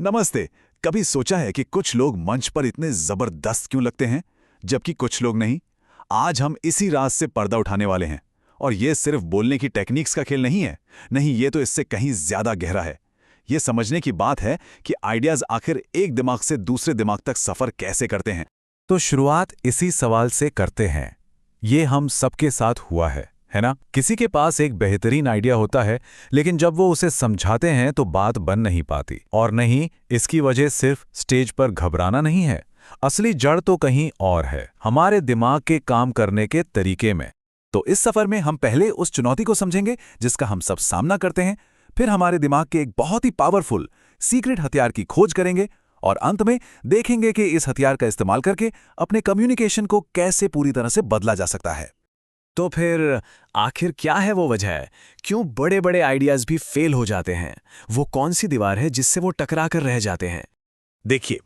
नमस्ते। कभी सोचा है कि कुछ लोग मंच पर इतने जबरदस्त क्यों लगते हैं जबकि कुछ लोग नहीं? आज हम इसी राज से पर्दा उठाने वाले हैं। और ये सिर्फ बोलने की टेक्निक्स का खेल नहीं है। नहीं, ये तो इससे कहीं ज्यादा गहरा है। ये समझने की बात है कि आइडियाज आखिर एक दिमाग से दूसरे दिमाग तक सफर कैसे करते हैं। तो शुरुआत इसी सवाल से करते हैं। ये हम सबके साथ हुआ है ना? किसी के पास एक बेहतरीन आइडिया होता है, लेकिन जब वो उसे समझाते हैं तो बात बन नहीं पाती। और नहीं, इसकी वजह सिर्फ स्टेज पर घबराना नहीं है। असली जड़ तो कहीं और है, हमारे दिमाग के काम करने के तरीके में। तो इस सफर में हम पहले उस चुनौती को समझेंगे जिसका हम सब सामना करते हैं, फिर हमारे दिमाग के एक बहुत ही पावरफुल सीक्रेट हथियार की खोज करेंगे, और अंत में देखेंगे कि इस हथियार का इस्तेमाल करके अपने कम्युनिकेशन को कैसे पूरी तरह से बदला जा सकता है। तो फिर आखिर क्या है वो वजह? क्यों बड़े बड़े आइडियाज भी फेल हो जाते हैं? वो कौन सी दीवार है जिससे वो टकरा कर रह जाते हैं? देखिए,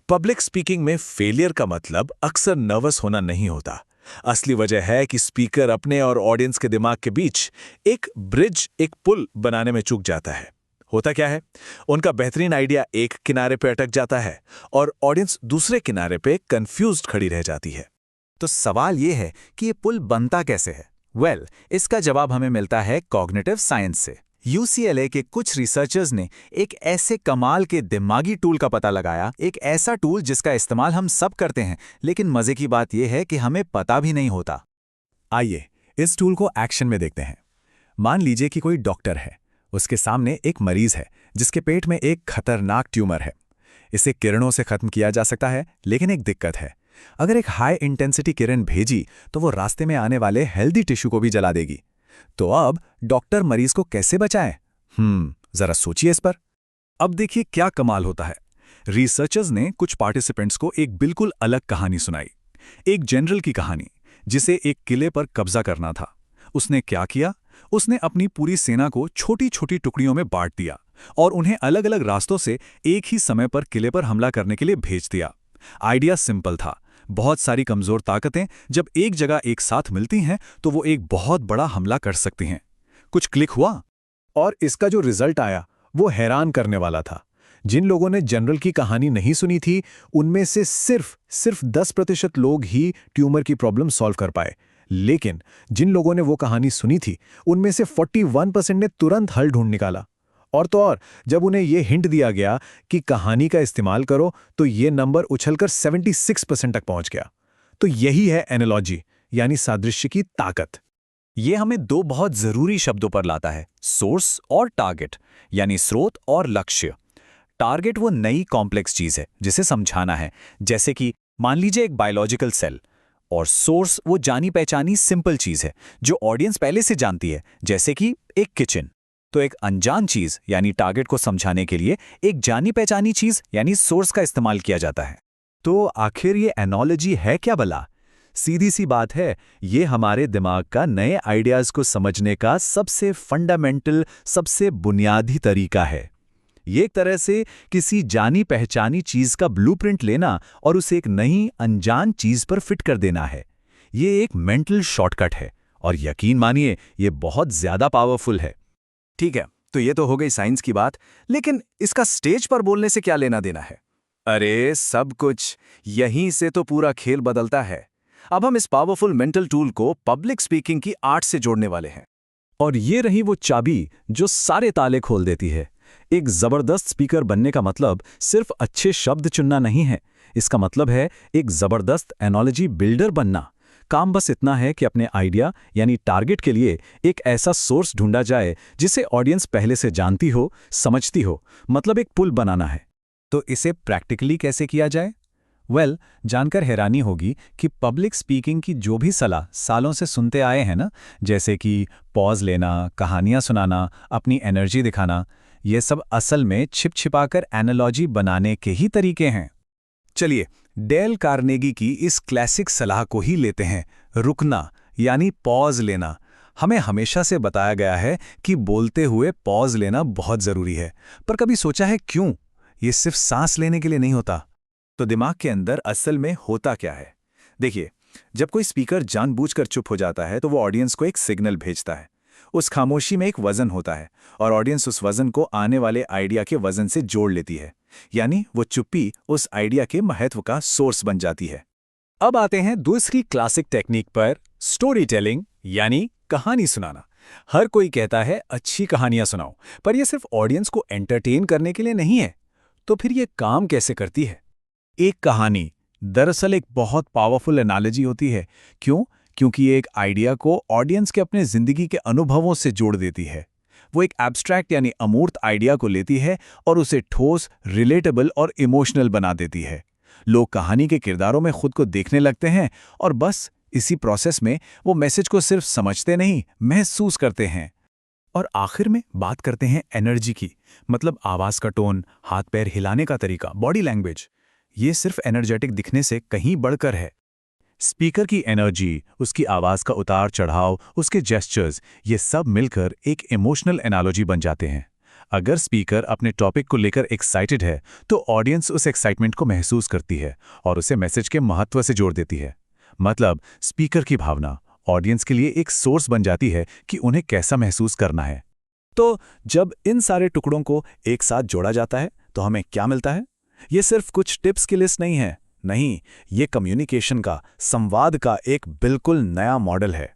पब्लिक स्पीकिंग में फेलियर का मतलब अक्सर नर्वस होना नहीं होता। असली वजह है कि स्पीकर अपने और ऑडियंस के दिमाग के बीच एक ब्रिज, एक पुल बनाने में चूक जाता है। होता क्या है, उनका बेहतरीन आइडिया एक किनारे पे अटक जाता है और ऑडियंस दूसरे किनारे पे कंफ्यूज्ड खड़ी रह जाती है। तो सवाल ये है कि ये पुल बनता कैसे है? इसका जवाब हमें मिलता है कॉग्निटिव साइंस से। UCLA के कुछ रिसर्चर्स ने एक ऐसे कमाल के दिमागी टूल का पता लगाया, एक ऐसा टूल जिसका इस्तेमाल हम सब करते हैं, लेकिन मजे की बात यह है कि हमें पता भी नहीं होता। आइए इस टूल को एक्शन में देखते हैं। मान लीजिए कि कोई डॉक्टर है, उसके सामने एक मरीज है जिसके पेट में एक खतरनाक ट्यूमर है। इसे किरणों से खत्म किया जा सकता है, लेकिन एक दिक्कत है। अगर एक हाई इंटेंसिटी किरण भेजी तो वो रास्ते में आने वाले हेल्दी टिश्यू को भी जला देगी। तो अब डॉक्टर मरीज को कैसे बचाए? जरा सोचिए इस पर। अब देखिए क्या कमाल होता है। रिसर्चर्स ने कुछ पार्टिसिपेंट्स को एक बिल्कुल अलग कहानी सुनाई, एक जनरल की कहानी जिसे एक किले पर कब्जा करना था। उसने क्या किया? उसने अपनी पूरी सेना को छोटी छोटी टुकड़ियों में बांट दिया और उन्हें अलग अलग रास्तों से एक ही समय पर किले पर हमला करने के लिए भेज दिया। आइडिया सिंपल था। बहुत सारी कमजोर ताकतें जब एक जगह एक साथ मिलती हैं तो वो एक बहुत बड़ा हमला कर सकती हैं। कुछ क्लिक हुआ और इसका जो रिजल्ट आया वो हैरान करने वाला था। जिन लोगों ने जनरल की कहानी नहीं सुनी थी, उनमें से सिर्फ 10% लोग ही ट्यूमर की प्रॉब्लम सॉल्व कर पाए। लेकिन जिन लोगों ने वो कहानी सुनी थी, उनमें से 41% ने तुरंत हल ढूंढ निकाला। और तो और, जब उन्हें यह हिंट दिया गया कि कहानी का इस्तेमाल करो, तो ये नंबर उछलकर 76% तक पहुंच गया। तो यही है एनालॉजी, यानी सादृश्य की ताकत। ये हमें दो बहुत जरूरी शब्दों पर लाता है, सोर्स और टारगेट, यानी स्रोत और लक्ष्य। टारगेट वो नई कॉम्प्लेक्स चीज है जिसे समझाना है, जैसे कि मान लीजिए एक बायोलॉजिकल सेल। और सोर्स वो जानी पहचानी सिंपल चीज है जो ऑडियंस पहले से जानती है, जैसे कि एक किचन। तो एक अनजान चीज यानी टारगेट को समझाने के लिए एक जानी पहचानी चीज यानी सोर्स का इस्तेमाल किया जाता है। तो आखिर ये एनोलॉजी है क्या भला? सीधी सी बात है, ये हमारे दिमाग का नए आइडियाज को समझने का सबसे फंडामेंटल, सबसे बुनियादी तरीका है। ये एक तरह से किसी जानी पहचानी चीज का ब्लूप्रिंट लेना और उसे एक नई अनजान चीज पर फिट कर देना है। ये एक मेंटल शॉर्टकट है और यकीन मानिए ये बहुत ज्यादा पावरफुल है। ठीक है, तो ये तो हो गई साइंस की बात, लेकिन इसका स्टेज पर बोलने से क्या लेना देना है? अरे सब कुछ, यहीं से तो पूरा खेल बदलता है। अब हम इस पावरफुल मेंटल टूल को पब्लिक स्पीकिंग की आर्ट से जोड़ने वाले हैं। और ये रही वो चाबी जो सारे ताले खोल देती है। एक जबरदस्त स्पीकर बनने का मतलब सिर्फ अच्छे शब्द चुनना नहीं है। इसका मतलब है एक जबरदस्त एनोलॉजी बिल्डर बनना। काम बस इतना है कि अपने आइडिया यानी टारगेट के लिए एक ऐसा सोर्स ढूंढा जाए जिसे ऑडियंस पहले से जानती हो, समझती हो, मतलब एक पुल बनाना है। तो इसे प्रैक्टिकली कैसे किया जाए? जानकर हैरानी होगी कि पब्लिक स्पीकिंग की जो भी सलाह सालों से सुनते आए हैं ना, जैसे कि पॉज लेना, कहानियां सुनाना, अपनी एनर्जी दिखाना, ये सब असल में छिपाकर एनालॉजी बनाने के ही तरीके हैं। चलिए डेल कार्नेगी की इस क्लासिक सलाह को ही लेते हैं, रुकना यानी पॉज लेना। हमें हमेशा से बताया गया है कि बोलते हुए पॉज लेना बहुत जरूरी है, पर कभी सोचा है क्यों? ये सिर्फ सांस लेने के लिए नहीं होता। तो दिमाग के अंदर असल में होता क्या है? देखिए, जब कोई स्पीकर जानबूझकर चुप हो जाता है तो वो ऑडियंस को एक सिग्नल भेजता है। उस खामोशी में एक वजन होता है और ऑडियंस उस वजन को आने वाले आइडिया के वजन से जोड़ लेती है। यानी वो चुप्पी उस आइडिया के महत्व का सोर्स बन जाती है। अब आते हैं दूसरी क्लासिक टेक्निक पर, स्टोरी टेलिंग यानी कहानी सुनाना। हर कोई कहता है अच्छी कहानियां सुनाओ, पर यह सिर्फ ऑडियंस को एंटरटेन करने के लिए नहीं है। तो फिर यह काम कैसे करती है? एक कहानी दरअसल एक बहुत पावरफुल एनालॉजी होती है। क्यों? क्योंकि ये एक आइडिया को ऑडियंस के अपने जिंदगी के अनुभवों से जोड़ देती है। वो एक एब्स्ट्रैक्ट यानी अमूर्त आइडिया को लेती है और उसे ठोस, रिलेटेबल और इमोशनल बना देती है। लोग कहानी के किरदारों में खुद को देखने लगते हैं और बस इसी प्रोसेस में वो मैसेज को सिर्फ समझते नहीं, महसूस करते हैं। और आखिर में बात करते हैं एनर्जी की, मतलब आवाज का टोन, हाथ पैर हिलाने का तरीका, बॉडी लैंग्वेज। ये सिर्फ एनर्जेटिक दिखने से कहीं बढ़कर है। स्पीकर की एनर्जी, उसकी आवाज का उतार चढ़ाव, उसके जेस्चर्स, ये सब मिलकर एक इमोशनल एनालॉजी बन जाते हैं। अगर स्पीकर अपने टॉपिक को लेकर एक्साइटेड है तो ऑडियंस उस एक्साइटमेंट को महसूस करती है और उसे मैसेज के महत्व से जोड़ देती है। मतलब स्पीकर की भावना ऑडियंस के लिए एक सोर्स बन जाती है कि उन्हें कैसा महसूस करना है। तो जब इन सारे टुकड़ों को एक साथ जोड़ा जाता है तो हमें क्या मिलता है? ये सिर्फ कुछ टिप्स की लिस्ट नहीं है। नहीं, ये कम्युनिकेशन का, संवाद का एक बिल्कुल नया मॉडल है।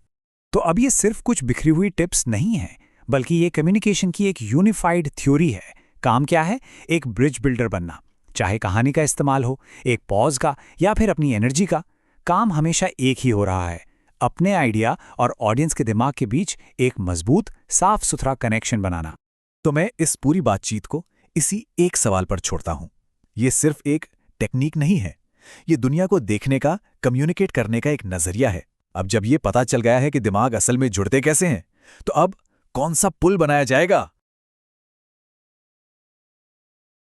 तो अब ये सिर्फ कुछ बिखरी हुई टिप्स नहीं है, बल्कि ये कम्युनिकेशन की एक यूनिफाइड थ्योरी है। काम क्या है? एक ब्रिज बिल्डर बनना। चाहे कहानी का इस्तेमाल हो, एक पॉज का, या फिर अपनी एनर्जी का, काम हमेशा एक ही हो रहा है। अपने आइडिया और ऑडियंस के दिमाग के बीच एक मजबूत, साफ सुथरा कनेक्शन बनाना। तो मैं इस पूरी बातचीत को इसी एक सवाल पर छोड़ता हूं। ये सिर्फ एक टेक्निक नहीं है, ये दुनिया को देखने का, कम्युनिकेट करने का एक नजरिया है। अब जब ये पता चल गया है कि दिमाग असल में जुड़ते कैसे हैं, तो अब कौन सा पुल बनाया जाएगा?